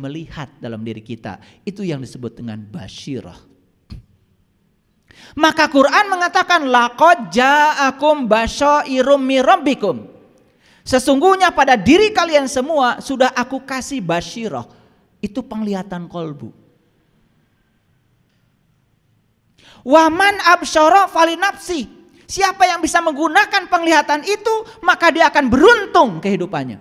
melihat dalam diri kita. Itu yang disebut dengan basyirah. Maka Quran mengatakan laqad ja'akum basyairum mir rabbikum. Sesungguhnya pada diri kalian semua sudah aku kasih basyirah. Itu penglihatan kolbu. Waman absyara falinafsi. Siapa yang bisa menggunakan penglihatan itu, maka dia akan beruntung kehidupannya.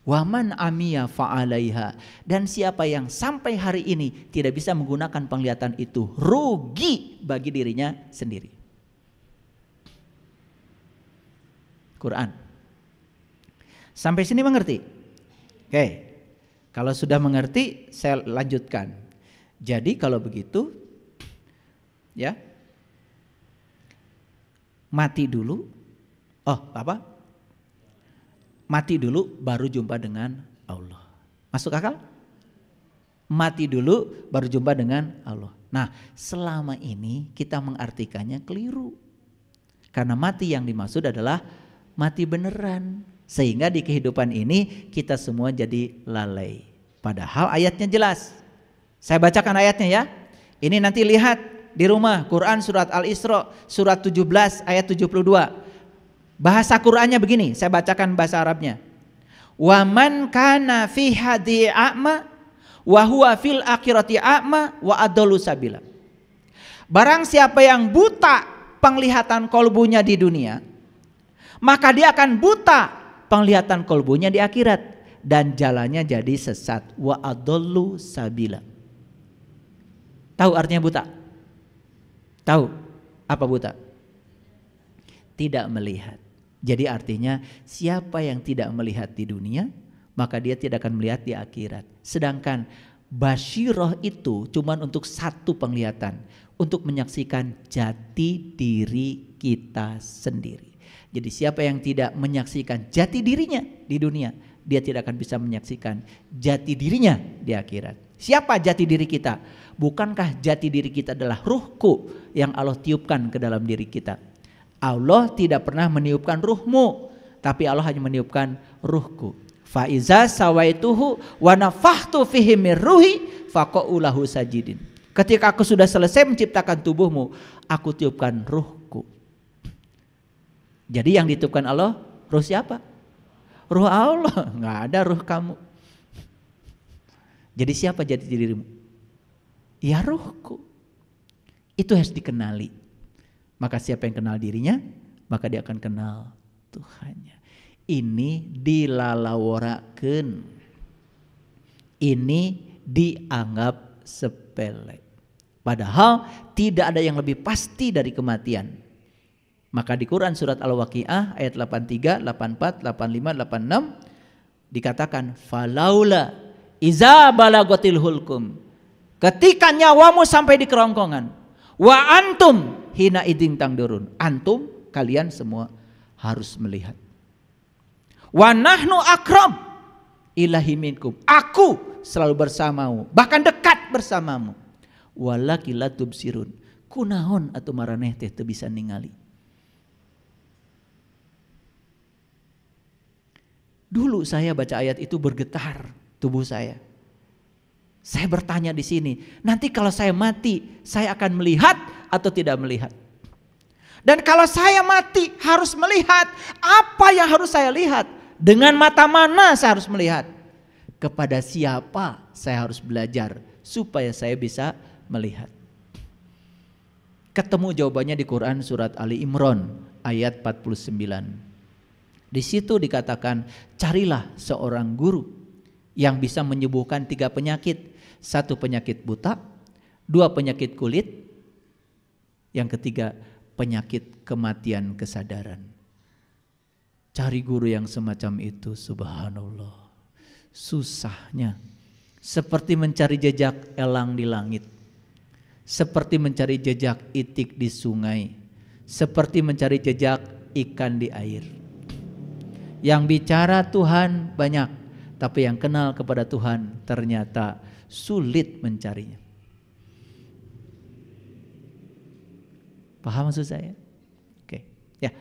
Waman amiya fa'alaiha. Dan siapa yang sampai hari ini tidak bisa menggunakan penglihatan itu, rugi bagi dirinya sendiri. Quran. Sampai sini mengerti? Oke. Kalau sudah mengerti, saya lanjutkan. Jadi kalau begitu, ya, mati dulu. Mati dulu baru jumpa dengan Allah. Masuk akal? Mati dulu baru jumpa dengan Allah. Nah, selama ini kita mengartikannya keliru. Karena mati yang dimaksud adalah mati beneran. Sehingga di kehidupan ini kita semua jadi lalai. Padahal ayatnya jelas. Saya bacakan ayatnya ya. Ini nanti lihat di rumah, Quran surat Al-Isra surat 17 ayat 72. Bahasa Qur'annya begini, saya bacakan bahasa Arabnya. Wa man kana fi hadi a'ma wa huwa fil akhirati a'ma wa adallu sabila. Barang siapa yang buta penglihatan kolbunya di dunia, maka dia akan buta penglihatan kolbunya di akhirat dan jalannya jadi sesat. Wa adallu sabila. Tahu artinya buta? Tahu apa buta? Tidak melihat. Jadi artinya siapa yang tidak melihat di dunia, maka dia tidak akan melihat di akhirat. Sedangkan basyirah itu cuma untuk satu penglihatan, untuk menyaksikan jati diri kita sendiri. Jadi siapa yang tidak menyaksikan jati dirinya di dunia, dia tidak akan bisa menyaksikan jati dirinya di akhirat. Siapa jati diri kita? Bukankah jati diri kita adalah ruhku yang Allah tiupkan ke dalam diri kita? Allah tidak pernah meniupkan ruhmu, tapi Allah hanya meniupkan ruhku. Fa iza sawaituhu wa nafakhtu fihi mir ruhi faqa'u lahu sajidin. Ketika aku sudah selesai menciptakan tubuhmu, aku tiupkan ruhku. Jadi yang ditiupkan Allah, ruh siapa? Ruh Allah, nggak ada ruh kamu. Jadi siapa jati dirimu? Ya ruhku. Itu harus dikenali. Maka siapa yang kenal dirinya, maka dia akan kenal Tuhannya. Ini dilalaworakeun. Ini dianggap sepele. Padahal tidak ada yang lebih pasti dari kematian. Maka di Quran surat Al-Waqiah ayat 83, 84, 85, 86 dikatakan falaula iza balagotil hulkum. Ketika nyawamu sampai di kerongkongan, wa antum hina idin tangdurun. Antum, kalian semua harus melihat. Wa nahnu akram ilahi minkum. Aku selalu bersamamu, bahkan dekat bersamamu. Walaki la tubsirun. Kunaon atuh maraneh teh teu bisa ningali. Dulu saya baca ayat itu bergetar tubuh saya. Saya bertanya di sini, nanti kalau saya mati, saya akan melihat atau tidak melihat? Dan kalau saya mati harus melihat, apa yang harus saya lihat? Dengan mata mana saya harus melihat? Kepada siapa saya harus belajar supaya saya bisa melihat? Ketemu jawabannya di Quran surat Ali Imran ayat 49. Di situ dikatakan, carilah seorang guru yang bisa menyembuhkan 3 penyakit. 1 penyakit buta, 2 penyakit kulit, yang ketiga penyakit kematian kesadaran. Cari guru yang semacam itu, subhanallah. Susahnya seperti mencari jejak elang di langit, seperti mencari jejak itik di sungai, seperti mencari jejak ikan di air. Yang bicara Tuhan banyak, tapi yang kenal kepada Tuhan ternyata sulit mencarinya. Paham maksud saya? Oke. Ya.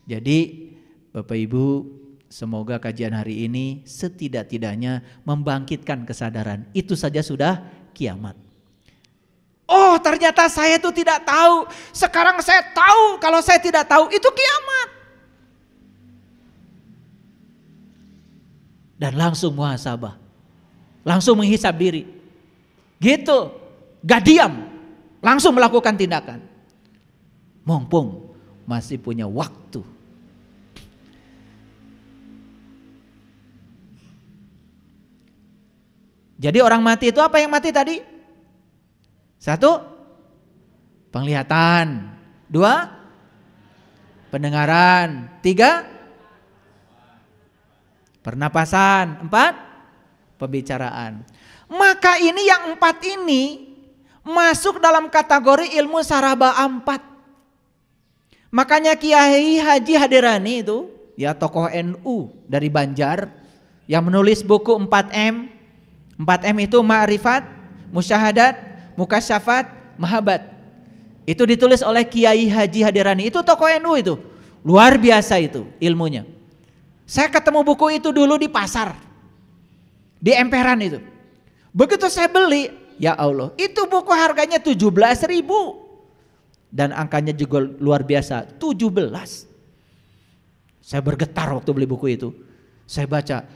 Jadi Bapak Ibu, Semoga kajian hari ini setidak-tidaknya membangkitkan kesadaran. Itu saja sudah kiamat. Oh, ternyata saya itu tidak tahu. Sekarang saya tahu, kalau saya tidak tahu itu kiamat. Dan langsung muhasabah. Langsung menghisab diri. Gitu. Gak diam. Langsung melakukan tindakan. Mumpung masih punya waktu. Jadi orang mati itu apa yang mati tadi? 1, penglihatan. 2, pendengaran. 3, pernapasan. 4, pembicaraan. Maka ini yang 4 ini masuk dalam kategori ilmu saraba 4. Makanya Kiai Haji Hadirani itu, ya tokoh NU dari Banjar, yang menulis buku 4M. 4M itu ma'rifat, musyahadat, mukasyafat, mahabat. Itu ditulis oleh Kiai Haji Hadirani. Itu tokoh NU itu. Luar biasa itu ilmunya. Saya ketemu buku itu dulu di pasar. Di emperan itu. Begitu saya beli, ya Allah, itu buku harganya 17.000. Dan angkanya juga luar biasa, 17. Saya bergetar waktu beli buku itu. Saya baca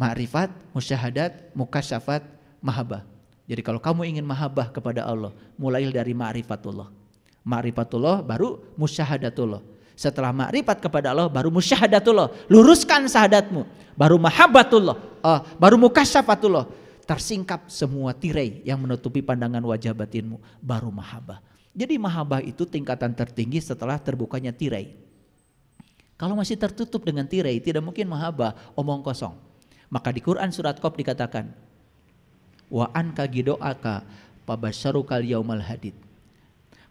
ma'rifat, musyahadat, mukasyafat, mahabbah. Jadi kalau kamu ingin mahabbah kepada Allah, mulai dari ma'rifatullah. Ma'rifatullah baru musyahadatullah. Setelah ma'rifat kepada Allah baru musyahadatullah. Luruskan syahadatmu. Baru mahabbatullah, baru mukasyafatullah. Tersingkap semua tirai yang menutupi pandangan wajah batinmu, baru mahabbah. Jadi mahabbah itu tingkatan tertinggi setelah terbukanya tirai. Kalau masih tertutup dengan tirai, tidak mungkin mahabbah, omong kosong. Maka di Quran surat Qaf dikatakan, wa anka gidoaka fabasyarukal yaumal hadid.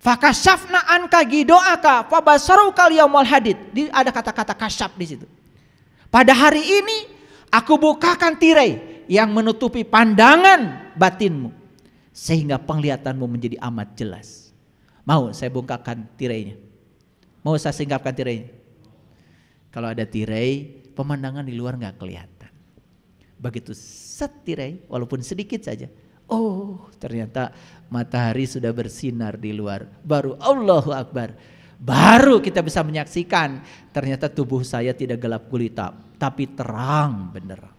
Fakashafna anka gidoaka fabasyarukal yaumal hadid. Ada kata-kata kasyaf di situ. Pada hari ini aku bukakan tirai yang menutupi pandangan batinmu sehingga penglihatanmu menjadi amat jelas. Mau saya bongkarkan tirainya? Mau saya singkapkan tirainya? Kalau ada tirai, pemandangan di luar nggak kelihatan. Begitu set tirai, walaupun sedikit saja, oh ternyata matahari sudah bersinar di luar. Baru Allahu Akbar. Baru kita bisa menyaksikan ternyata tubuh saya tidak gelap gulita, tapi terang benderang.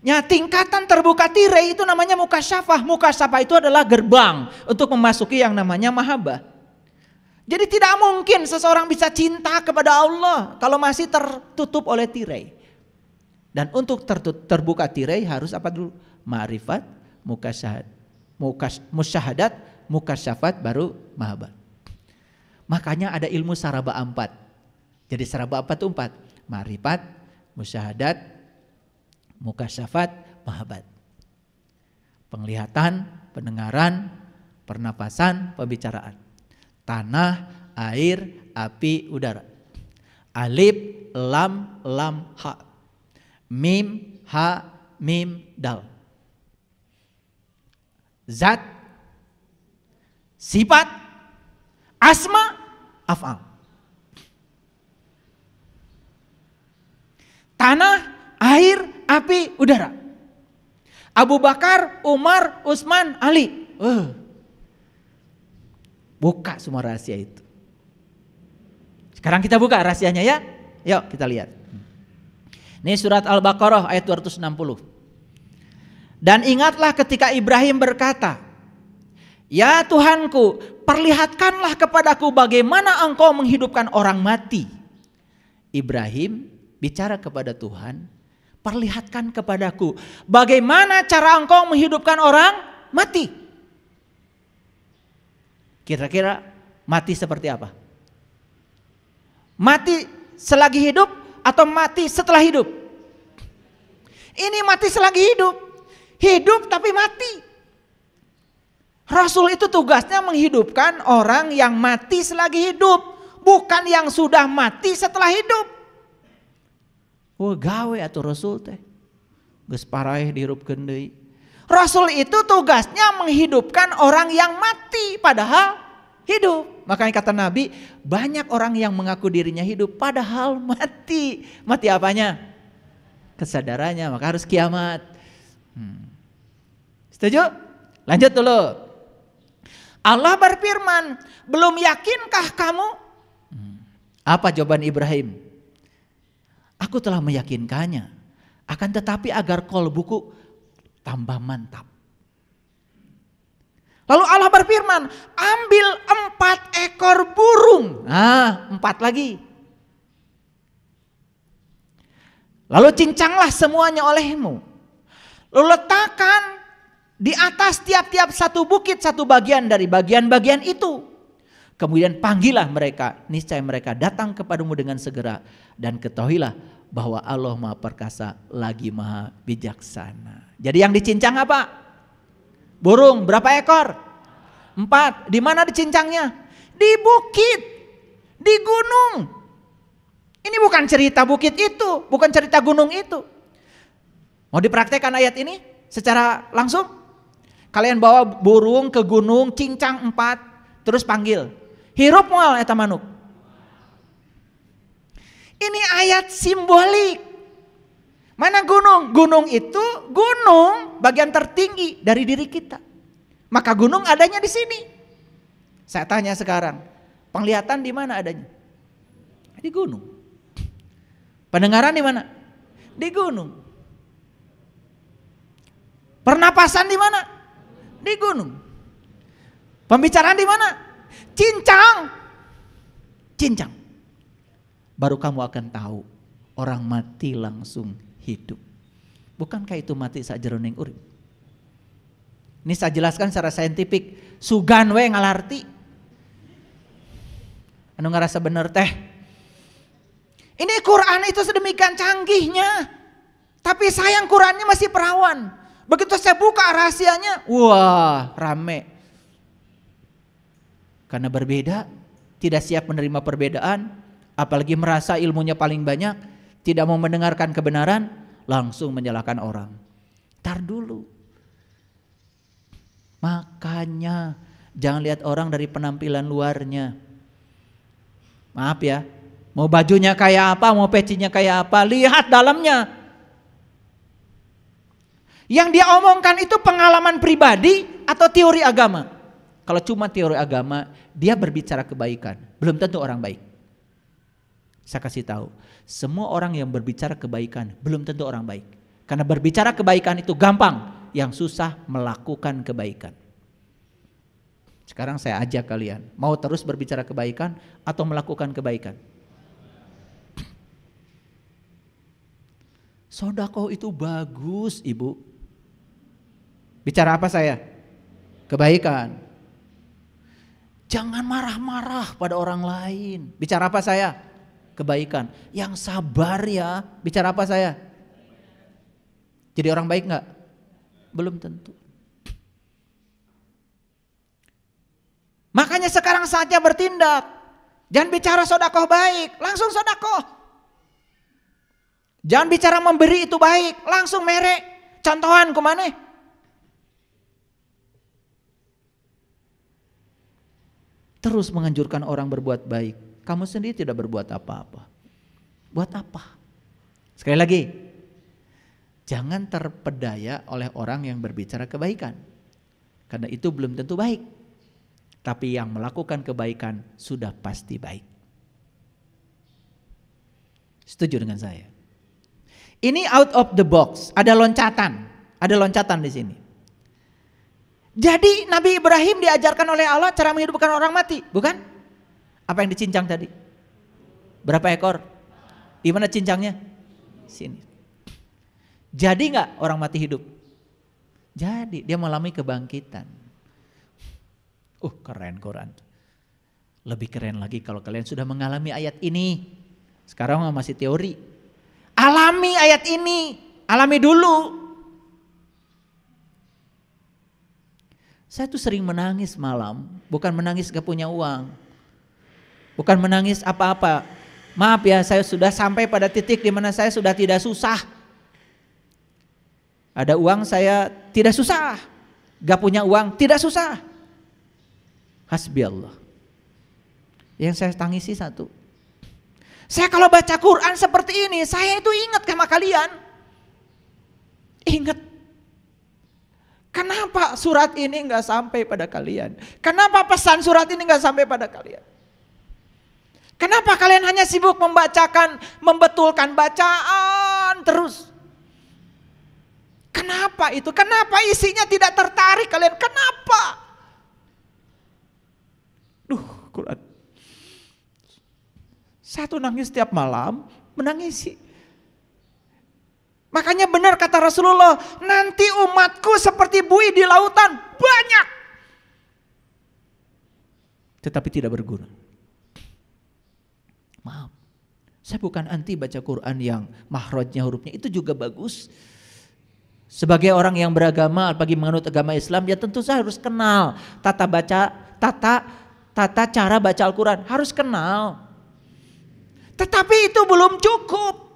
Ya, tingkatan terbuka tirai itu namanya mukasyafah. Mukasyafah itu adalah gerbang untuk memasuki yang namanya mahabbah. Jadi tidak mungkin seseorang bisa cinta kepada Allah kalau masih tertutup oleh tirai. Dan untuk terbuka tirai harus apa dulu? Ma'rifat, musyahadat, mukasyafat, baru mahabbah. Makanya ada ilmu saraba 4. Jadi saraba apa itu 4? Ma'rifat, musyahadat, mukasyafat, mahabbat. Penglihatan, pendengaran, pernapasan, pembicaraan. Tanah, air, api, udara. Alif, lam, ha. Mim, ha, mim, dal. Zat, sifat, asma, af'al. Tanah, air, api, udara. Abu Bakar, Umar, Utsman, Ali. Buka semua rahasia itu. Sekarang kita buka rahasianya ya. Yuk kita lihat. Ini surat Al-Baqarah ayat 260. Dan ingatlah ketika Ibrahim berkata, ya Tuhanku, perlihatkanlah kepadaku bagaimana engkau menghidupkan orang mati. Ibrahim bicara kepada Tuhan, perlihatkan kepadaku bagaimana cara engkau menghidupkan orang mati. Kira-kira mati seperti apa? Mati selagi hidup atau mati setelah hidup? Ini mati selagi hidup. Hidup tapi mati. Rasul itu tugasnya menghidupkan orang yang mati selagi hidup, bukan yang sudah mati setelah hidup. Oh gawe atau Rasul teh geus paraeh dihirupkeun deui. Rasul itu tugasnya menghidupkan orang yang mati padahal hidup. Makanya kata Nabi, banyak orang yang mengaku dirinya hidup padahal mati. Mati apanya? Kesadarannya, maka harus kiamat. Setuju? Lanjut dulu. Allah berfirman, belum yakinkah kamu? Apa jawaban Ibrahim? Aku telah meyakinkannya, akan tetapi agar qalbuku tambah mantap. Lalu Allah berfirman, ambil 4 ekor burung. 4 lagi. Lalu cincanglah semuanya olehmu. Lalu letakkan di atas tiap-tiap satu bukit satu bagian dari bagian-bagian itu. Kemudian panggillah mereka, niscaya mereka datang kepadamu dengan segera. Dan ketahuilah bahwa Allah Maha Perkasa lagi Maha Bijaksana. Jadi yang dicincang apa? Burung, berapa ekor? 4. Di mana dicincangnya? Di bukit, di gunung. Ini bukan cerita bukit itu, bukan cerita gunung itu. Mau dipraktekkan ayat ini secara langsung? Kalian bawa burung ke gunung, cincang 4, terus panggil. Hirup moal eta manuk. Ini ayat simbolik. Mana gunung? Gunung itu gunung bagian tertinggi dari diri kita. Maka gunung adanya di sini. Saya tanya sekarang, penglihatan di mana adanya? Di gunung. Pendengaran di mana? Di gunung. Pernapasan di mana? Di gunung. Pembicaraan di mana? Cincang. Cincang. Baru kamu akan tahu orang mati langsung hidup. Bukankah itu mati sajroning urip? Ini saya jelaskan secara saintifik. Sugan we ngalarti. Anu ngerasa bener teh. Ini Quran itu sedemikian canggihnya. Tapi sayang Qurannya masih perawan. Begitu saya buka rahasianya, wah rame. Karena berbeda, tidak siap menerima perbedaan, apalagi merasa ilmunya paling banyak, tidak mau mendengarkan kebenaran, langsung menyalahkan orang. Tar dulu. Makanya jangan lihat orang dari penampilan luarnya. Maaf ya, mau bajunya kayak apa, mau pecinya kayak apa, lihat dalamnya. Yang dia omongkan itu pengalaman pribadi atau teori agama. Kalau cuma teori agama, dia berbicara kebaikan, belum tentu orang baik. Saya kasih tahu, semua orang yang berbicara kebaikan belum tentu orang baik. Karena berbicara kebaikan itu gampang, yang susah melakukan kebaikan. Sekarang saya ajak kalian, mau terus berbicara kebaikan atau melakukan kebaikan? Sedekah itu bagus, Ibu. Bicara apa saya? Kebaikan. Jangan marah-marah pada orang lain. Bicara apa saya? Kebaikan. Yang sabar ya. Bicara apa saya? Jadi orang baik enggak? Belum tentu. Makanya sekarang saatnya bertindak. Jangan bicara sedekah baik, langsung sedekah. Jangan bicara memberi itu baik, langsung merek. Contohan kemana? Terus menganjurkan orang berbuat baik. Kamu sendiri tidak berbuat apa-apa. Buat apa? Sekali lagi, jangan terpedaya oleh orang yang berbicara kebaikan. Karena itu belum tentu baik. Tapi yang melakukan kebaikan sudah pasti baik. Setuju dengan saya? Ini out of the box, ada loncatan. Ada loncatan di sini. Jadi Nabi Ibrahim diajarkan oleh Allah cara menghidupkan orang mati, bukan? Apa yang dicincang tadi? Berapa ekor? Di mana cincangnya? Sini. Jadi nggak orang mati hidup? Jadi dia mengalami kebangkitan. Keren Quran. Lebih keren lagi kalau kalian sudah mengalami ayat ini. Sekarang masih teori. Alami ayat ini, alami dulu. Saya tuh sering menangis malam, bukan menangis gak punya uang. Bukan menangis apa-apa. Maaf ya, saya sudah sampai pada titik di mana saya sudah tidak susah. Ada uang saya tidak susah. Gak punya uang tidak susah. Hasbi Allah. Yang saya tangisi satu. Saya kalau baca Quran seperti ini, saya itu ingat sama kalian. Ingat. Kenapa surat ini nggak sampai pada kalian? Kenapa pesan surat ini nggak sampai pada kalian? Kenapa kalian hanya sibuk membacakan, membetulkan bacaan terus? Kenapa itu? Kenapa isinya tidak tertarik kalian? Kenapa? Quran. Satu nangis setiap malam, menangisi. Makanya benar kata Rasulullah, nanti umatku seperti buih di lautan, banyak. Tetapi tidak berguna. Maaf, saya bukan anti baca Quran yang mahrajnya hurufnya, itu juga bagus. Sebagai orang yang beragama, apalagi menganut agama Islam, ya tentu saya harus kenal tata cara baca Al-Quran, harus kenal. Tetapi itu belum cukup.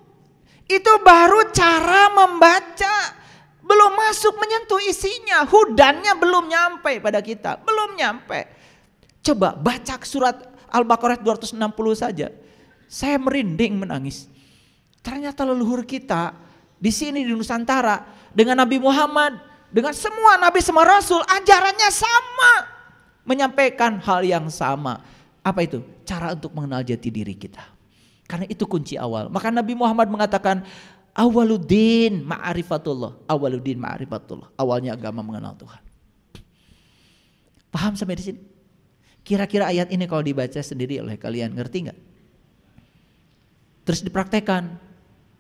Itu baru cara membaca. Belum masuk menyentuh isinya. Hudannya belum nyampe pada kita. Belum nyampe. Coba baca surat Al-Baqarah 260 saja. Saya merinding menangis. Ternyata leluhur kita di sini di Nusantara dengan Nabi Muhammad, dengan semua Nabi semua Rasul, ajarannya sama. Menyampaikan hal yang sama. Apa itu? Cara untuk mengenal jati diri kita. Karena itu kunci awal. Maka Nabi Muhammad mengatakan awaluddin ma'rifatullah. Awaluddin ma'rifatullah. Awalnya agama mengenal Tuhan. Paham sampai di sini? Kira-kira ayat ini kalau dibaca sendiri oleh kalian ngerti nggak? Terus dipraktekan.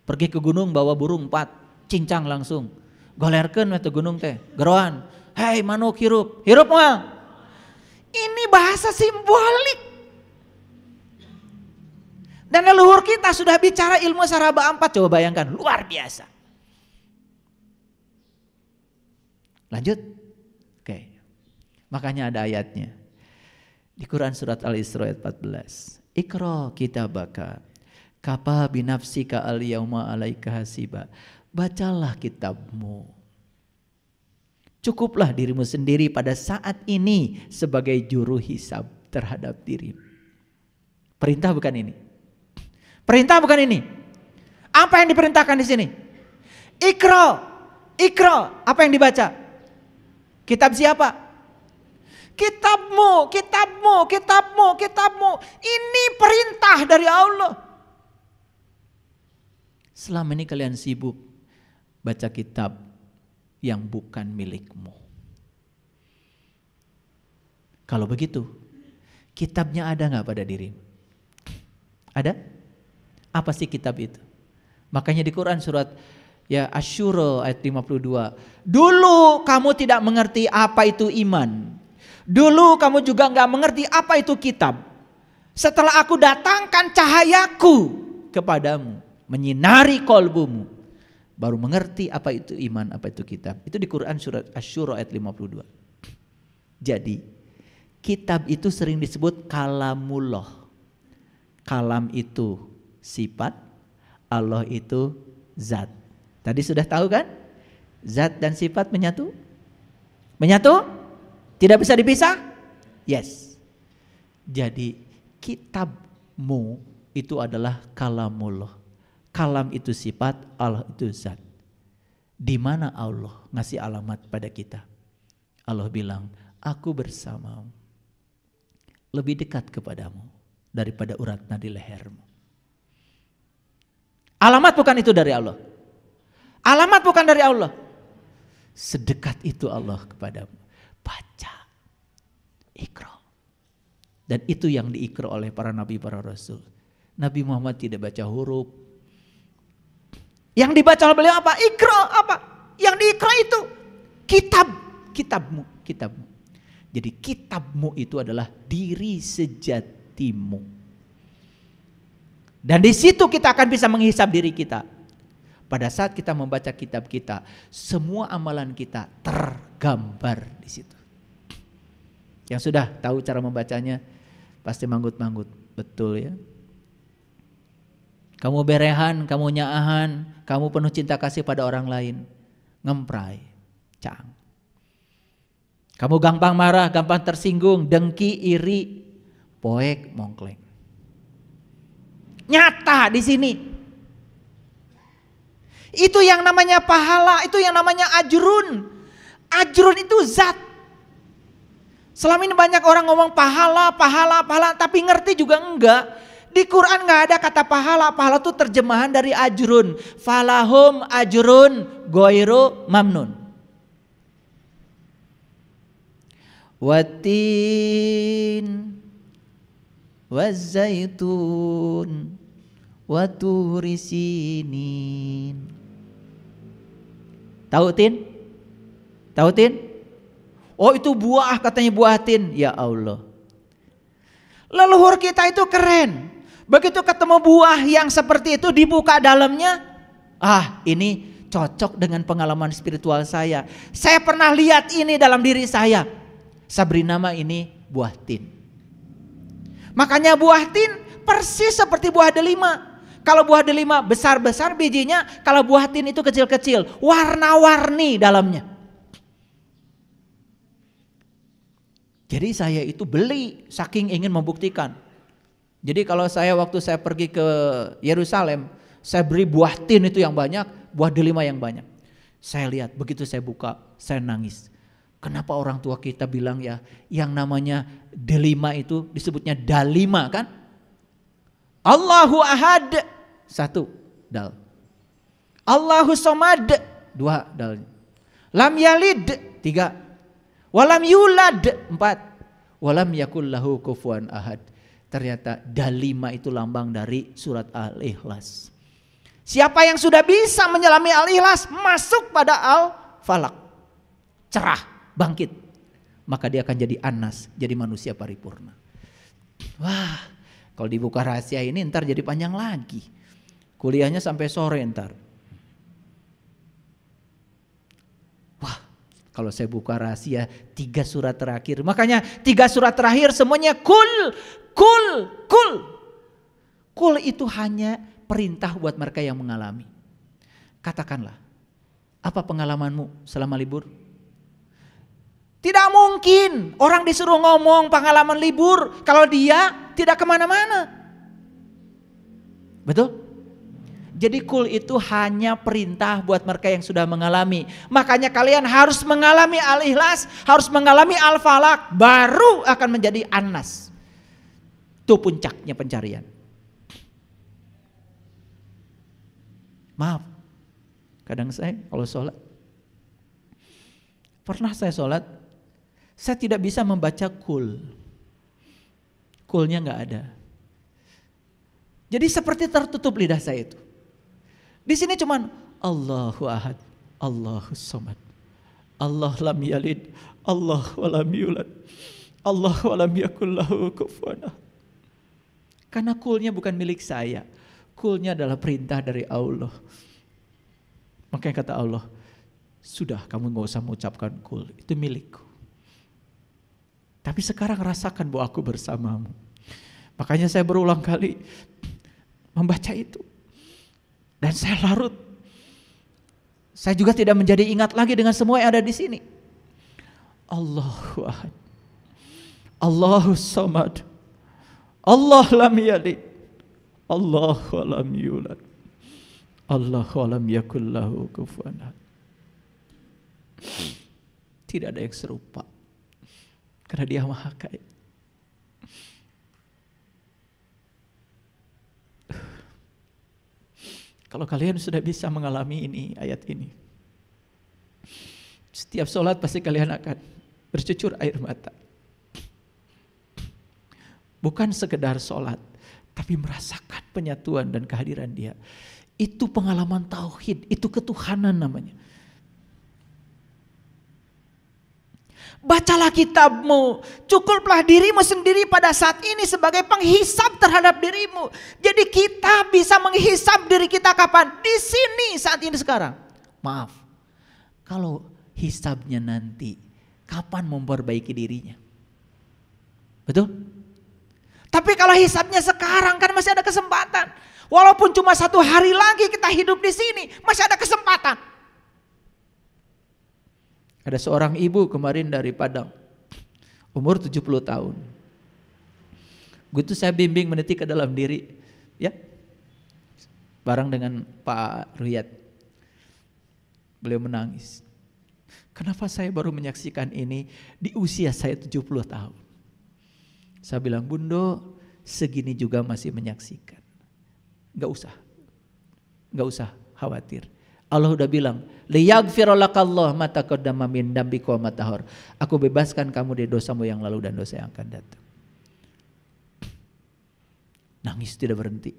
Pergi ke gunung bawa burung 4, cincang langsung. Golerkeun we teh gunung teh. Geroan. Hei manuk hirup. Hirup moal. Ini bahasa simbolik. Dan leluhur kita sudah bicara ilmu saraba 4, coba bayangkan, luar biasa. Lanjut. Oke. Makanya ada ayatnya. Di Quran surat Al-Isra ayat 14. Iqra kitabaka kafa binafsika al-yauma 'alaika hasiba. Bacalah kitabmu. Cukuplah dirimu sendiri pada saat ini sebagai juru hisab terhadap dirimu. Perintah bukan ini? Perintah bukan ini. Apa yang diperintahkan di sini? Iqra. Iqra. Apa yang dibaca? Kitab siapa? Kitabmu, kitabmu, kitabmu, kitabmu. Ini perintah dari Allah. Selama ini kalian sibuk baca kitab yang bukan milikmu. Kalau begitu, kitabnya ada nggak pada dirimu? Ada? Apa sih kitab itu? Makanya di Quran surat ya Asy-Syura ayat 52. Dulu kamu tidak mengerti apa itu iman. Dulu kamu juga nggak mengerti apa itu kitab. Setelah aku datangkan cahayaku kepadamu, menyinari kolbumu, baru mengerti apa itu iman, apa itu kitab. Itu di Quran surat Asy-Syura ayat 52. Jadi kitab itu sering disebut kalamullah. Kalam itu sifat, Allah itu zat. Tadi sudah tahu kan? Zat dan sifat menyatu? Menyatu? Tidak bisa dipisah? Yes. Jadi kitabmu itu adalah kalamullah. Kalam itu sifat, Allah itu zat. Di mana Allah ngasih alamat pada kita? Allah bilang, aku bersamamu. Lebih dekat kepadamu daripada urat nadi lehermu. Alamat bukan itu dari Allah. Alamat bukan dari Allah. Sedekat itu Allah kepadamu. Baca. Iqra. Dan itu yang diikra oleh para nabi, para rasul. Nabi Muhammad tidak baca huruf. Yang dibaca oleh beliau apa? Iqra apa? Yang diikra itu kitab. Kitabmu. Kitabmu. Jadi kitabmu itu adalah diri sejatimu. Dan di situ kita akan bisa menghisap diri kita. Pada saat kita membaca kitab kita, semua amalan kita tergambar di situ. Yang sudah tahu cara membacanya pasti manggut-manggut, betul ya. Kamu berehan, kamu nyaahan, kamu penuh cinta kasih pada orang lain, ngemprai, cang. Kamu gampang marah, gampang tersinggung, dengki, iri, poek mongkleng. Nyata di sini. Itu yang namanya pahala, itu yang namanya ajrun. Ajrun itu zat. Selama ini banyak orang ngomong pahala, tapi ngerti juga enggak. Di Quran enggak ada kata pahala. Pahala itu terjemahan dari ajrun. Falahum ajrun ghairu mamnun. Watin wazaitun waturi sinin. Tahu tin? Tahu tin? Oh itu buah, katanya buah tin. Ya Allah. Leluhur kita itu keren. Begitu ketemu buah yang seperti itu dibuka dalamnya. Ini cocok dengan pengalaman spiritual saya. Saya pernah lihat ini dalam diri saya. Sabrina mah ini buah tin. Makanya buah tin persis seperti buah delima. Kalau buah delima besar-besar bijinya, kalau buah tin itu kecil-kecil, warna-warni dalamnya. Jadi saya itu beli saking ingin membuktikan. Jadi kalau waktu saya pergi ke Yerusalem, saya beli buah tin itu yang banyak, buah delima yang banyak. Saya lihat, begitu saya buka, saya nangis. Kenapa orang tua kita bilang ya, yang namanya delima itu disebutnya dalima kan? Allahu ahad, 1 dal. Allahu somad, 2 dal. Lam yalid, 3. Walam yulad, 4. Walam yakul lahu kufuwan ahad. Ternyata dalima itu lambang dari surat Al-Ikhlas. Siapa yang sudah bisa menyelami Al-Ikhlas masuk pada Al-Falaq. Cerah, bangkit. Maka dia akan jadi Anas, jadi manusia paripurna. Wah, kalau dibuka rahasia ini ntar jadi panjang lagi. Kuliahnya sampai sore ntar. Wah, kalau saya buka rahasia 3 surat terakhir. Makanya 3 surat terakhir semuanya kul. Kul itu hanya perintah buat mereka yang mengalami. Katakanlah, apa pengalamanmu selama libur? Tidak mungkin orang disuruh ngomong pengalaman libur kalau dia tidak kemana-mana. Betul? Jadi kul itu hanya perintah buat mereka yang sudah mengalami. Makanya kalian harus mengalami Al-Ikhlas, harus mengalami Al-Falaq, baru akan menjadi Anas. Itu puncaknya pencarian. Maaf, kadang saya kalau sholat, pernah saya sholat, saya tidak bisa membaca kul. Kulnya nggak ada. Jadi seperti tertutup lidah saya itu. Di sini cuman Allahu ahad, Allahu somad, Allah lam yalid, Allah walam yulad, Allah walam yakul lahu kufuwan ahad. Karena kulnya bukan milik saya. Kulnya adalah perintah dari Allah. Makanya kata Allah, sudah kamu gak usah mengucapkan kul, itu milikku. Tapi sekarang rasakan bahwa aku bersamamu. Makanya saya berulang kali membaca itu. Dan saya larut. Saya juga tidak menjadi ingat lagi dengan semua yang ada di sini. Allahu ahad, Allahu samad, Allah lam yalid, Allah lam yulad, Allah lam yakul lahu kufuwan ahad. Tidak ada yang serupa. Karena dia maha kaya. Kalau kalian sudah bisa mengalami ini, ayat ini, setiap sholat pasti kalian akan bercucur air mata. Bukan sekedar sholat, tapi merasakan penyatuan dan kehadiran dia. Itu pengalaman tauhid, itu ketuhanan namanya. Bacalah kitabmu, cukuplah dirimu sendiri pada saat ini sebagai penghisap terhadap dirimu. Jadi kita bisa menghisap diri kita kapan? Di sini saat ini sekarang. Maaf, kalau hisabnya nanti, kapan memperbaiki dirinya? Betul? Tapi kalau hisabnya sekarang kan masih ada kesempatan. Walaupun cuma 1 hari lagi kita hidup di sini, masih ada kesempatan. Ada seorang ibu kemarin dari Padang, umur 70 tahun. Gitu saya bimbing meniti ke dalam diri, ya, bareng dengan Pak Ruyat. Beliau menangis. Kenapa saya baru menyaksikan ini di usia saya 70 tahun? Saya bilang, Bundo, segini juga masih menyaksikan. Gak usah khawatir. Allah udah bilang, liyaghfiralakallah ma taqaddama min dzambika wa ma ta'akhkhar. Aku bebaskan kamu dari dosamu yang lalu dan dosa yang akan datang. Nangis tidak berhenti.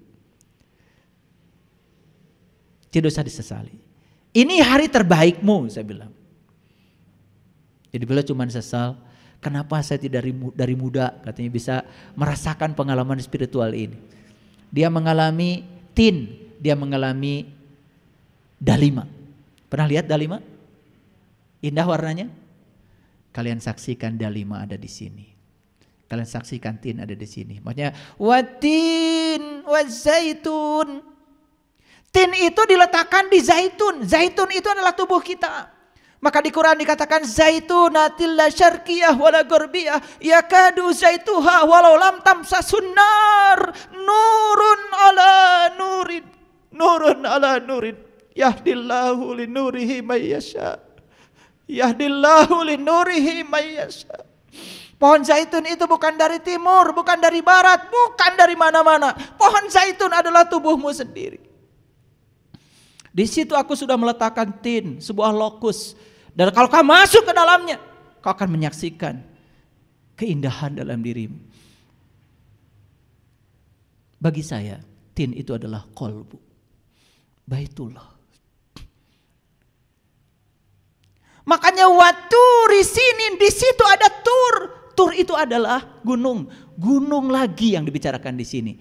Tidak usah disesali. Ini hari terbaikmu, saya bilang. Jadi beliau cuma sesal, kenapa saya tidak dari muda katanya bisa merasakan pengalaman spiritual ini. Dia mengalami tin, dia mengalami dalima. Pernah lihat dalima? Indah warnanya. Kalian saksikan dalima ada di sini. Kalian saksikan tin ada di sini. Maksudnya watin wazaitun. Tin itu diletakkan di zaitun. Zaitun itu adalah tubuh kita. Maka di Quran dikatakan zaitunatil la syarqiyah wala gharbiyah yakadu zaituha walau lam tamsasun nar nurun ala nurin nurun ala nurin yahdillahu linurihi may yasha yahdillahu linurihi may yasha. Pohon zaitun itu bukan dari timur, bukan dari barat, bukan dari mana-mana. Pohon zaitun adalah tubuhmu sendiri. Di situ aku sudah meletakkan tin, sebuah lokus. Dan kalau kau masuk ke dalamnya, kau akan menyaksikan keindahan dalam dirimu. Bagi saya, tin itu adalah qalbu, Baitullah. Makanya waturi sinin, di situ ada tur. Tur itu adalah gunung. Gunung lagi yang dibicarakan di sini.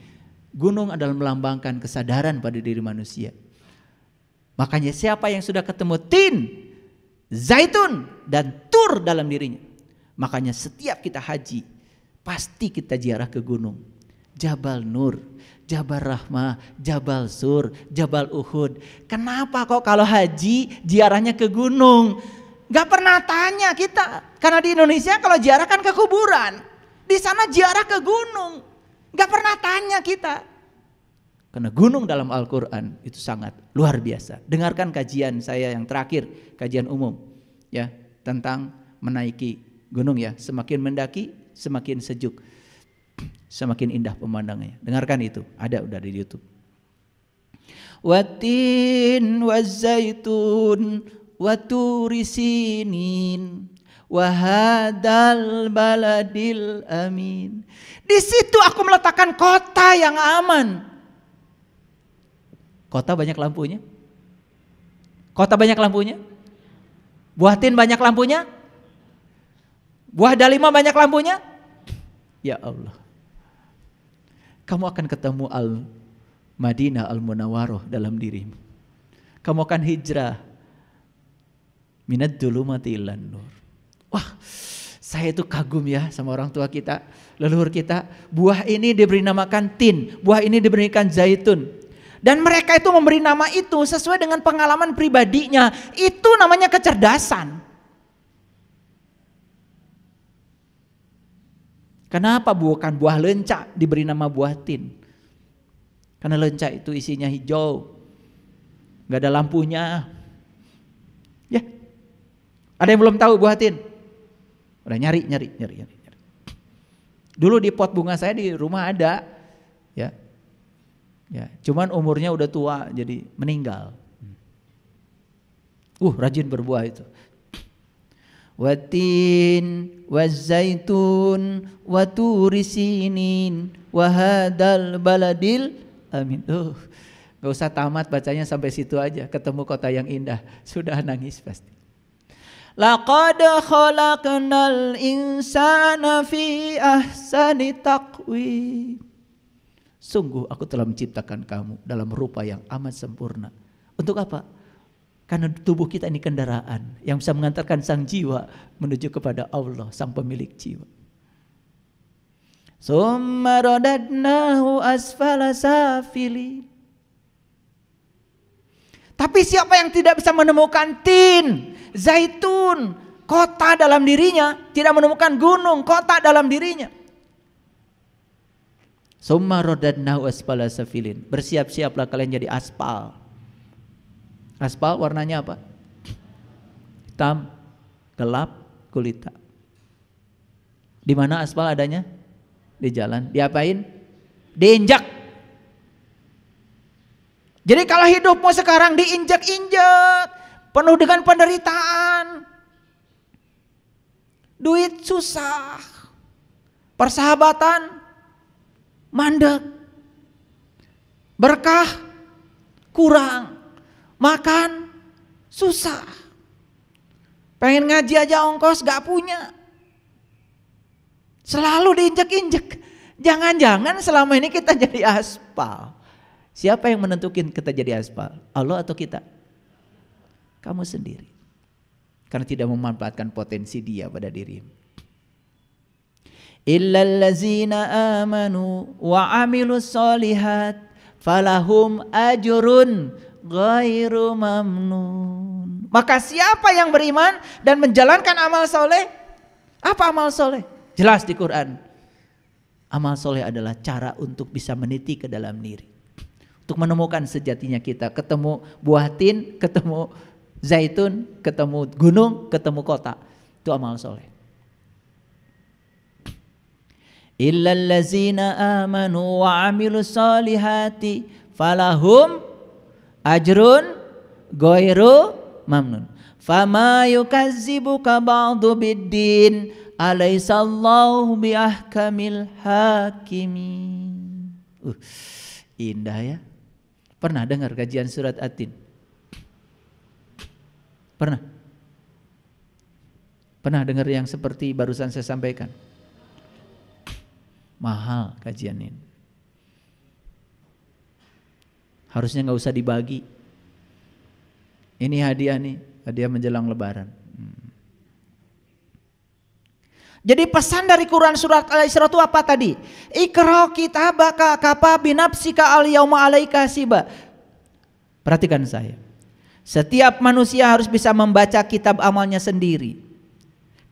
Gunung adalah melambangkan kesadaran pada diri manusia. Makanya siapa yang sudah ketemu tin, zaitun dan tur dalam dirinya, makanya setiap kita haji pasti kita ziarah ke gunung. Jabal Nur, Jabal Rahmah, Jabal Sur, Jabal Uhud. Kenapa kok kalau haji ziarahnya ke gunung? Gak pernah tanya kita. Karena di Indonesia kalau ziarah kan ke kuburan. Di sana ziarah ke gunung. Gak pernah tanya kita. Karena gunung dalam Al-Quran itu sangat luar biasa. Dengarkan kajian saya yang terakhir, kajian umum ya, tentang menaiki gunung ya. Semakin mendaki semakin sejuk, semakin indah pemandangannya. Dengarkan itu, ada udah di YouTube. Watin wazaitun waturi sinin wahadal baladil amin. Di situ aku meletakkan kota yang aman. Kota banyak lampunya? Kota banyak lampunya? Buah tin banyak lampunya? Buah dalima banyak lampunya? Ya Allah. Kamu akan ketemu Al-Madinah Al-Munawwaroh dalam dirimu. Kamu akan hijrah minad dzulumati ilan nur. Wah, saya itu kagum ya sama orang tua kita, leluhur kita. Buah ini diberi namakan tin, buah ini diberikan zaitun. Dan mereka itu memberi nama itu sesuai dengan pengalaman pribadinya. Itu namanya kecerdasan. Kenapa bukan buah lenca diberi nama buah tin? Karena lenca itu isinya hijau, gak ada lampunya. Ya, ada yang belum tahu buah tin? Udah nyari. Dulu di pot bunga saya di rumah ada, ya. Ya, cuman umurnya udah tua jadi meninggal. Rajin berbuah itu. Watin wazaitun waturi sinin wahadal baladil amin. Gak usah tamat bacanya sampai situ aja, ketemu kota yang indah, sudah nangis pasti. Laqad khalaqnal insana fi ahsani taqwim. Sungguh aku telah menciptakan kamu dalam rupa yang amat sempurna. Untuk apa? Karena tubuh kita ini kendaraan yang bisa mengantarkan sang jiwa menuju kepada Allah, sang pemilik jiwa. Summa radadnahu asfala safilin. Tapi siapa yang tidak bisa menemukan tin, zaitun, kota dalam dirinya, tidak menemukan gunung, kota dalam dirinya, Summa radadnahu asfala safilin. Bersiap-siaplah kalian jadi aspal. Aspal warnanya apa? Hitam, gelap, gulita. Di mana aspal adanya? Di jalan. Diapain? Diinjak. Jadi kalau hidupmu sekarang diinjak-injak, penuh dengan penderitaan, duit susah, persahabatan mandek, berkah kurang, makan susah, pengen ngaji aja ongkos gak punya, selalu diinjek-injek. Jangan-jangan selama ini kita jadi aspal. Siapa yang menentukan kita jadi aspal? Allah atau kita? Kamu sendiri. Karena tidak memanfaatkan potensi dia pada dirimu. Illallazina amanu wa amilus solihat falahum ajrun ghairu mamnun. Maka siapa yang beriman dan menjalankan amal soleh? Apa amal soleh? Jelas di Quran. Amal soleh adalah cara untuk bisa meniti ke dalam diri, untuk menemukan sejatinya kita. Ketemu buah tin, ketemu zaitun, ketemu gunung, ketemu kota. Itu amal soleh. Illallazina amanu wa amilus solihati falahum ajrun ghairu mamnun. Fama yukazzibuka ba'du biddin alaisallahu biahkamil hakimin. Indah ya. Pernah dengar kajian surat At-Tin? Pernah? Pernah dengar yang seperti barusan saya sampaikan? Mahal kajian ini. Harusnya gak usah dibagi. Ini hadiah nih, hadiah menjelang lebaran. Jadi pesan dari Quran surat Al-Isra itu apa tadi? Iqra kitabaka kafa binafsika al-yauma 'alaika hasiba. Perhatikan saya. Setiap manusia harus bisa membaca kitab amalnya sendiri.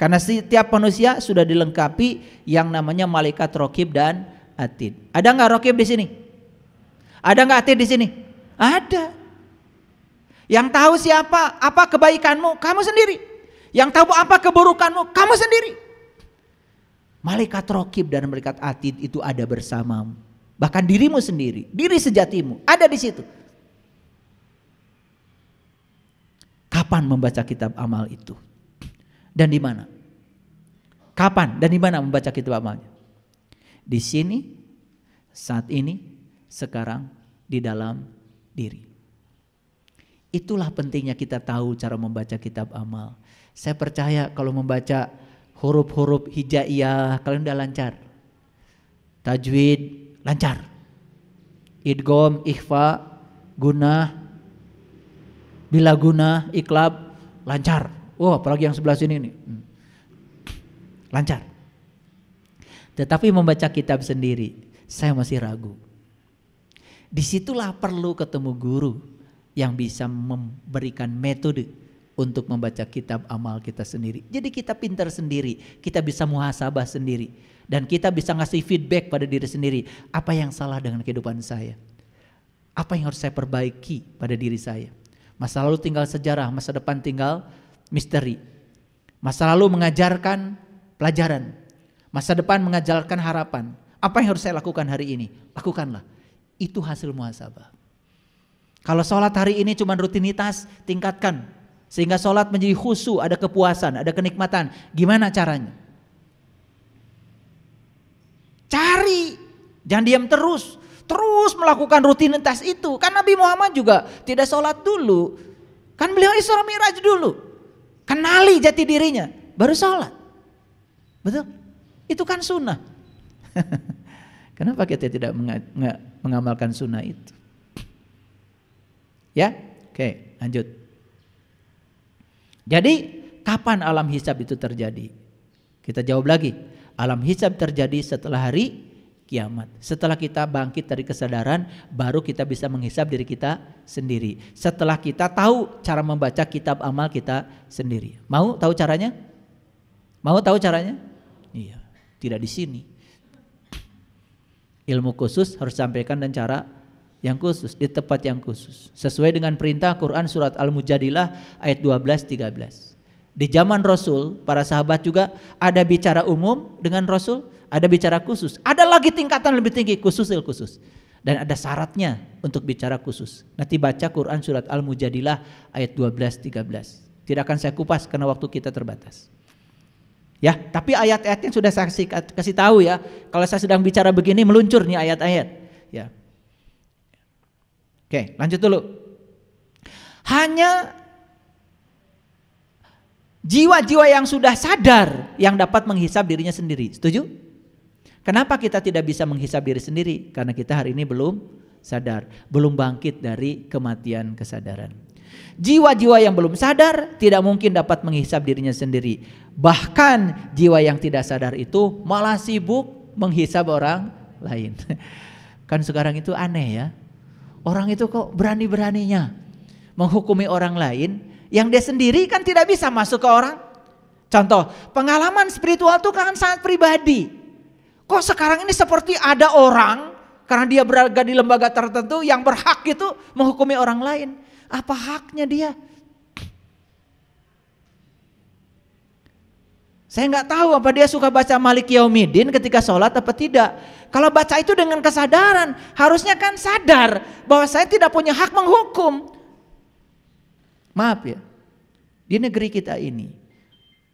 Karena setiap manusia sudah dilengkapi yang namanya malaikat raqib dan atid. Ada nggak raqib di sini? Ada nggak atid di sini? Ada. Yang tahu siapa, apa kebaikanmu, kamu sendiri. Yang tahu apa keburukanmu, kamu sendiri. Malaikat raqib dan malaikat atid itu ada bersamamu. Bahkan dirimu sendiri, diri sejatimu ada di situ. Kapan membaca kitab amal itu? Dan di mana? Kapan dan di mana membaca kitab amalnya? Di sini, saat ini, sekarang, di dalam diri. Itulah pentingnya kita tahu cara membaca kitab amal. Saya percaya kalau membaca huruf-huruf hijaiyah kalian udah lancar. Tajwid lancar. Idgham, ikhfa, gunah, bila gunah, iqlab lancar. Oh, apalagi yang sebelah sini nih. Lancar. Tetapi membaca kitab sendiri, saya masih ragu. Disitulah perlu ketemu guru yang bisa memberikan metode untuk membaca kitab amal kita sendiri. Jadi kita pintar sendiri, kita bisa muhasabah sendiri. Dan kita bisa ngasih feedback pada diri sendiri. Apa yang salah dengan kehidupan saya? Apa yang harus saya perbaiki pada diri saya? Masa lalu tinggal sejarah, masa depan tinggal misteri. Masa lalu mengajarkan pelajaran, masa depan mengajarkan harapan. Apa yang harus saya lakukan hari ini? Lakukanlah. Itu hasil muhasabah. Kalau sholat hari ini cuma rutinitas, tingkatkan. Sehingga sholat menjadi khusyuk, ada kepuasan, ada kenikmatan. Gimana caranya? Cari, jangan diam terus. Terus melakukan rutinitas itu. Kan Nabi Muhammad juga tidak sholat dulu. Kan beliau Isra Mi'raj dulu. Kenali jati dirinya, baru sholat. Betul? Itu kan sunnah. Kenapa kita tidak mengamalkan sunnah itu? Ya, oke, lanjut. Jadi kapan alam hisab itu terjadi? Kita jawab lagi. Alam hisab terjadi setelah hari kiamat. Setelah kita bangkit dari kesadaran, baru kita bisa menghisab diri kita sendiri. Setelah kita tahu cara membaca kitab amal kita sendiri. Mau tahu caranya? Mau tahu caranya? Iya, tidak di sini. Ilmu khusus harus disampaikan dengan cara yang khusus, di tempat yang khusus. Sesuai dengan perintah Quran surat Al-Mujadilah ayat 12-13. Di zaman Rasul, para sahabat juga ada bicara umum dengan Rasul, ada bicara khusus. Ada lagi tingkatan lebih tinggi, khususil khusus. Dan ada syaratnya untuk bicara khusus. Nanti baca Quran surat Al-Mujadilah ayat 12-13. Tidak akan saya kupas karena waktu kita terbatas. Ya, tapi ayat-ayatnya sudah saya kasih tahu ya. Kalau saya sedang bicara begini meluncur nih ayat-ayat. Ya. Oke, lanjut dulu. Hanya jiwa-jiwa yang sudah sadar yang dapat menghisab dirinya sendiri. Setuju? Kenapa kita tidak bisa menghisab diri sendiri? Karena kita hari ini belum sadar, belum bangkit dari kematian kesadaran. Jiwa-jiwa yang belum sadar tidak mungkin dapat menghisab dirinya sendiri. Bahkan jiwa yang tidak sadar itu malah sibuk menghisab orang lain. Kan sekarang itu aneh ya. Orang itu kok berani-beraninya menghukumi orang lain yang dia sendiri kan tidak bisa masuk ke orang. Contoh, pengalaman spiritual itu kan sangat pribadi. Kok sekarang ini seperti ada orang karena dia berada di lembaga tertentu yang berhak itu menghukumi orang lain. Apa haknya dia? Saya nggak tahu apa dia suka baca Malik Yaumiddin ketika sholat apa tidak. Kalau baca itu dengan kesadaran, harusnya kan sadar bahwa saya tidak punya hak menghukum. Maaf ya, di negeri kita ini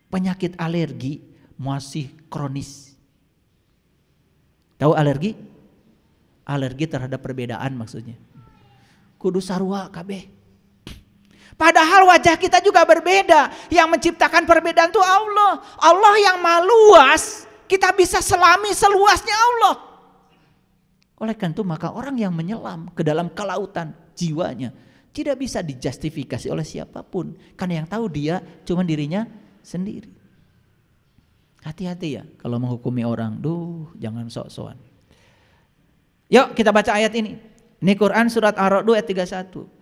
penyakit alergi masih kronis. Tahu alergi? Alergi terhadap perbedaan maksudnya. Kudu sarua kabeh. Padahal wajah kita juga berbeda. Yang menciptakan perbedaan itu Allah. Allah yang maha luas, kita bisa selami seluasnya Allah. Oleh karena itu maka orang yang menyelam ke dalam kelautan jiwanya tidak bisa dijustifikasi oleh siapapun. Karena yang tahu dia cuma dirinya sendiri. Hati-hati ya kalau menghukumi orang. Jangan sok-sokan. Yuk kita baca ayat ini. Ini Quran surat Ar-Ra'd ayat 31.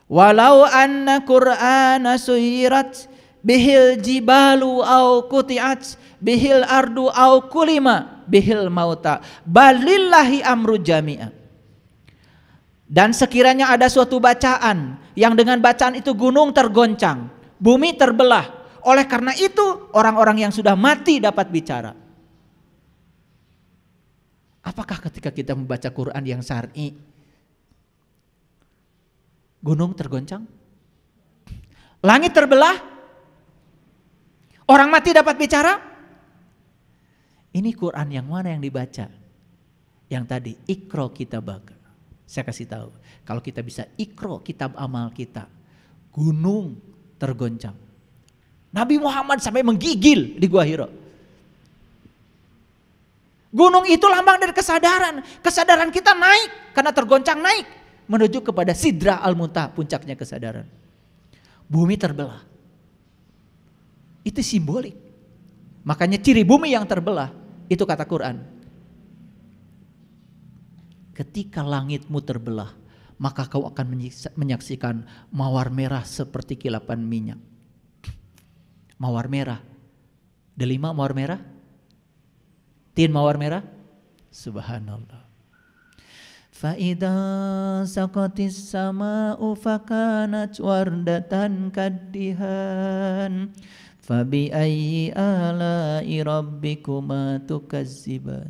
Walau anna Qur'ana suyirat bihil jibalu au kuti'at bihil ardu au kulima bihil mauta balillahi amru jami'a. Dan sekiranya ada suatu bacaan yang dengan bacaan itu gunung tergoncang, bumi terbelah. Oleh karena itu orang-orang yang sudah mati dapat bicara. Apakah ketika kita membaca Quran yang syar'i gunung tergoncang? Langit terbelah? Orang mati dapat bicara? Ini Quran yang mana yang dibaca? Yang tadi, Iqra kitabaka. Saya kasih tahu, kalau kita bisa Iqra kitab amal kita, gunung tergoncang. Nabi Muhammad sampai menggigil di Gua Hira. Gunung itu lambang dari kesadaran. Kesadaran kita naik karena tergoncang naik menuju kepada Sidrah Al-Muntaha, puncaknya kesadaran. Bumi terbelah. Itu simbolik. Makanya ciri bumi yang terbelah itu kata Quran. Ketika langitmu terbelah, maka kau akan menyaksikan mawar merah seperti kilapan minyak. Mawar merah. Delima mawar merah? Tin mawar merah? Subhanallah. Fa'idha saqatis sama'u fakanat wardatan kaddihan fabi ayyi ala'i rabbikuma tukazziban.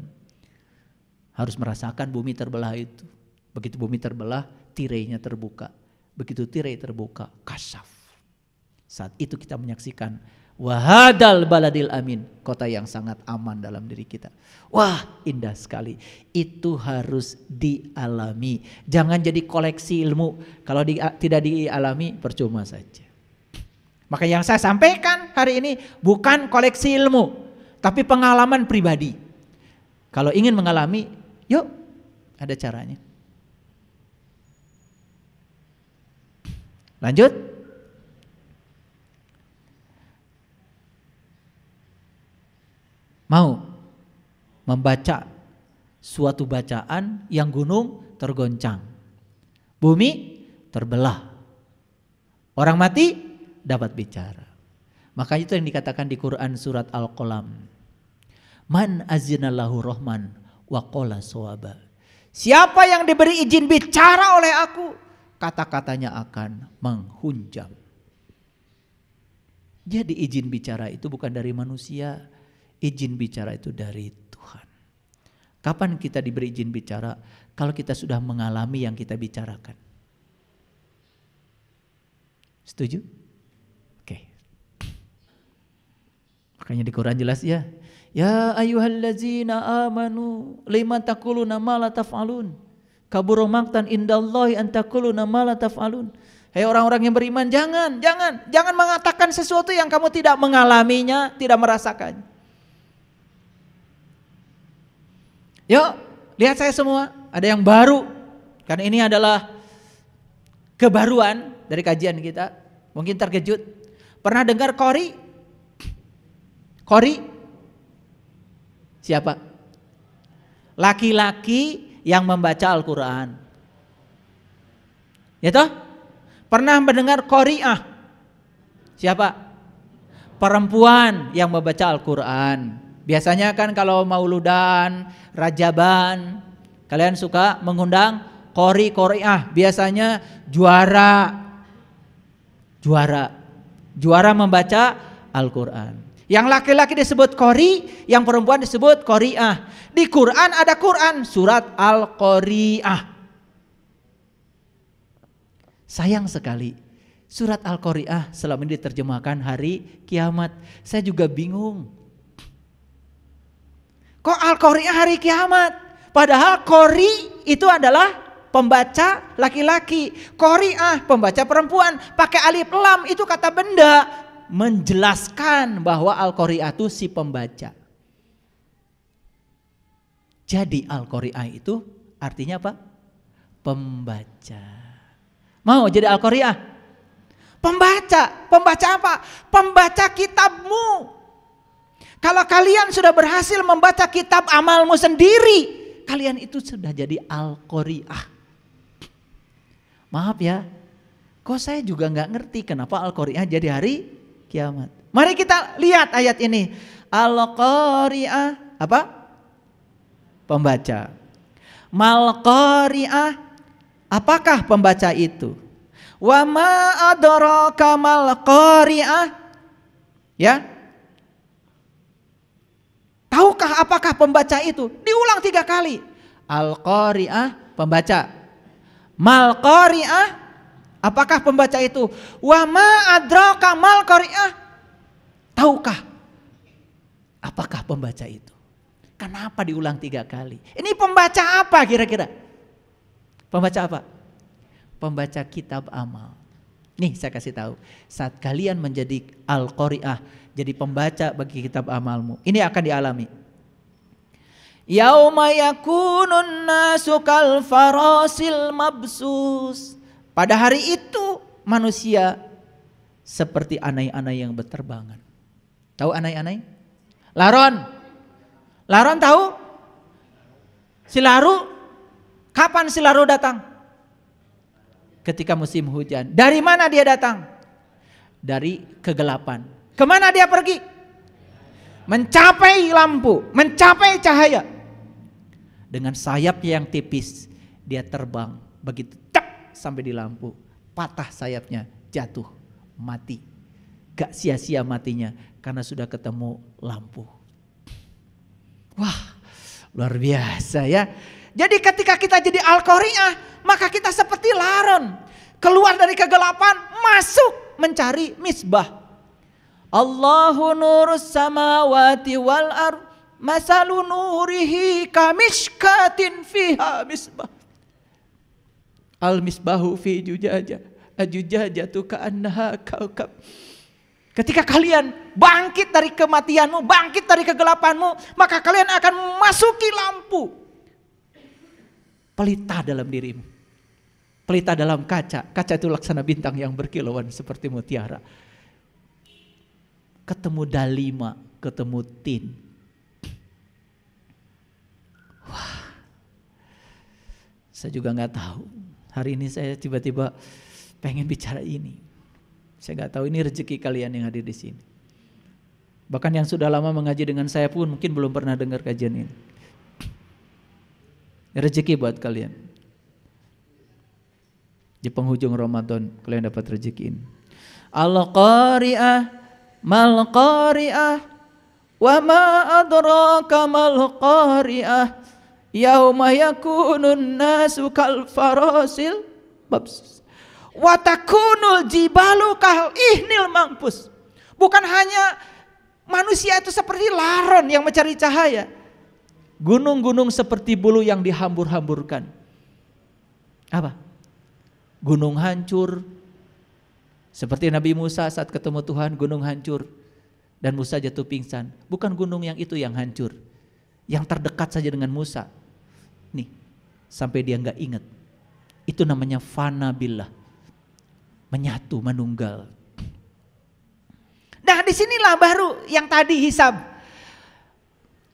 Harus merasakan bumi terbelah itu. Begitu bumi terbelah, tirainya terbuka. Begitu tirai terbuka, kasyaf. Saat itu kita menyaksikan wahadal baladil amin, kota yang sangat aman dalam diri kita. Wah, indah sekali. Itu harus dialami. Jangan jadi koleksi ilmu. Kalau tidak dialami percuma saja. Maka yang saya sampaikan hari ini bukan koleksi ilmu, tapi pengalaman pribadi. Kalau ingin mengalami, yuk, ada caranya. Lanjut. Mau membaca suatu bacaan yang gunung tergoncang, bumi terbelah, orang mati dapat bicara. Makanya itu yang dikatakan di Quran surat Al-Qalam. Man azinallahu rahman wa qala shawaba. Siapa yang diberi izin bicara oleh aku, kata-katanya akan menghunjam. Jadi izin bicara itu bukan dari manusia, izin bicara itu dari Tuhan. Kapan kita diberi izin bicara? Kalau kita sudah mengalami yang kita bicarakan. Setuju? Oke. Makanya di Quran jelas ya. Ya ayyuhallazina amanu lima taquluna ma la taf'alun. Kabura maqtan indallahi an taquluna ma la taf'alun. Hei orang-orang yang beriman, jangan mengatakan sesuatu yang kamu tidak mengalaminya, tidak merasakan. Yuk, lihat saya semua, ada yang baru. Karena ini adalah kebaruan dari kajian kita. Mungkin terkejut. Pernah dengar qori? Qori? Siapa? Laki-laki yang membaca Al-Quran. Ya toh? Pernah mendengar qori'ah? Siapa? Perempuan yang membaca Al-Quran. Biasanya kan kalau mauludan, rajaban, kalian suka mengundang qori'ah. Biasanya juara membaca Al-Quran. Yang laki-laki disebut qori, yang perempuan disebut qori'ah. Di Quran ada Quran, surat Al-Qori'ah. Sayang sekali, surat Al-Qori'ah selama ini diterjemahkan hari kiamat. Saya juga bingung. Kok Al-Qori'ah hari kiamat? Padahal qori itu adalah pembaca laki-laki. Qori'ah pembaca perempuan. Pakai alif lam itu kata benda. Menjelaskan bahwa Al-Qori'ah itu si pembaca. Jadi Al-Qori'ah itu artinya apa? Pembaca. Mau jadi Al-Qori'ah? Pembaca. Pembaca apa? Pembaca kitabmu. Kalau kalian sudah berhasil membaca kitab amalmu sendiri, kalian itu sudah jadi Al-Qori'ah. Maaf ya, kok saya juga gak ngerti kenapa Al-Qori'ah jadi hari kiamat. Mari kita lihat ayat ini. Al-Qari'ah apa? Pembaca. Mal-Qari'ah, apakah pembaca itu? Wa ma adraka mal-Qari'ah? Ya. Tahukah apakah pembaca itu? Diulang 3 kali. Al-Qari'ah, pembaca. Mal-Qari'ah, apakah pembaca itu? Wa ma adraka mal qari'ah. Tahukah apakah pembaca itu? Kenapa diulang 3 kali? Ini pembaca apa kira-kira? Pembaca apa? Pembaca kitab amal. Nih saya kasih tahu. Saat kalian menjadi Al-Qari'ah, jadi pembaca bagi kitab amalmu, ini akan dialami. Yauma yakunun nasu kal farasil mabsus. Pada hari itu manusia seperti anai-anai yang berterbangan. Tahu anai-anai? Laron. Laron tahu? Silaru. Kapan silaru datang? Ketika musim hujan. Dari mana dia datang? Dari kegelapan. Kemana dia pergi? Mencapai lampu, mencapai cahaya. Dengan sayapnya yang tipis, dia terbang begitu sampai di lampu, patah sayapnya, jatuh, mati. Gak sia-sia matinya karena sudah ketemu lampu. Wah, luar biasa ya. Jadi ketika kita jadi Al-Qari'ah, maka kita seperti laron, keluar dari kegelapan, masuk mencari misbah. Allahu nurus samawati wal ard, masalu nurihi kamishkatin fiha misbah. Al-misbahu fi jujajah, ajujajatu ka'annaha kaukab. Ketika kalian bangkit dari kematianmu, bangkit dari kegelapanmu, maka kalian akan masuki lampu. Pelita dalam dirimu. Pelita dalam kaca. Kaca itu laksana bintang yang berkilauan seperti mutiara. Ketemu dalima, ketemu tin. Wah, saya juga nggak tahu. Hari ini saya tiba-tiba pengen bicara ini. Saya nggak tahu ini rezeki kalian yang hadir di sini. Bahkan yang sudah lama mengaji dengan saya pun mungkin belum pernah dengar kajian ini. Rezeki buat kalian. Di penghujung Ramadan kalian dapat rezeki ini. Al-qari'ah mal qari'ah wa ma adraka mal qari'ah yauma yakunun nasu kal farasil babs wa takunul jibalu kal ihnil mangpus. Bukan hanya manusia itu seperti laron yang mencari cahaya. Gunung-gunung seperti bulu yang dihambur-hamburkan. Apa? Gunung hancur. Seperti Nabi Musa saat ketemu Tuhan, gunung hancur. Dan Musa jatuh pingsan. Bukan gunung yang itu yang hancur. Yang terdekat saja dengan Musa. Nih, sampai dia gak ingat. Itu namanya fana billah. Menyatu, menunggal. Nah disinilah baru yang tadi hisab.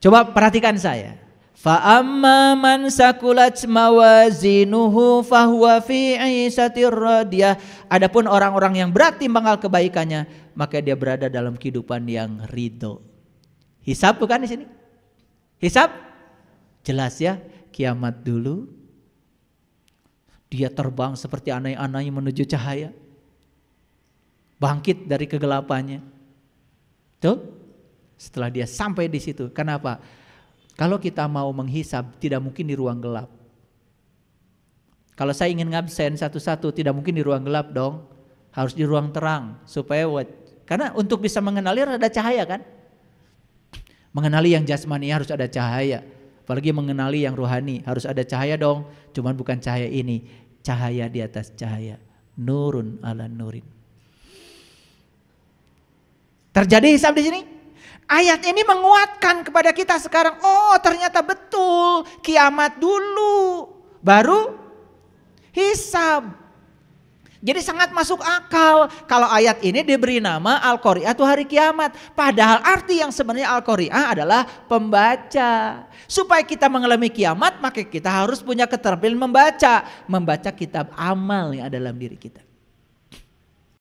Coba perhatikan saya. Fa amma man sakulat mawazinuhu fahuwa fi 'ishatir radiyah. Adapun orang-orang yang berat timbangan kebaikannya, maka dia berada dalam kehidupan yang ridho. Hisab bukan di sini? Hisab jelas ya, kiamat dulu. Dia terbang seperti anai-anai menuju cahaya. Bangkit dari kegelapannya. Tuh. Setelah dia sampai di situ, kenapa? Kalau kita mau menghisab tidak mungkin di ruang gelap. Kalau saya ingin ngabsen satu-satu tidak mungkin di ruang gelap dong, harus di ruang terang supaya karena untuk bisa mengenali harus ada cahaya kan? Mengenali yang jasmani harus ada cahaya, apalagi mengenali yang rohani harus ada cahaya dong. Cuman bukan cahaya ini, cahaya di atas cahaya, nurun ala nurin. Terjadi hisab di sini. Ayat ini menguatkan kepada kita sekarang, oh ternyata betul kiamat dulu baru hisab. Jadi sangat masuk akal kalau ayat ini diberi nama Al-Qari'ah itu hari kiamat. Padahal arti yang sebenarnya Al-Qari'ah adalah pembaca. Supaya kita mengalami kiamat maka kita harus punya keterampilan membaca. Membaca kitab amal yang ada dalam diri kita.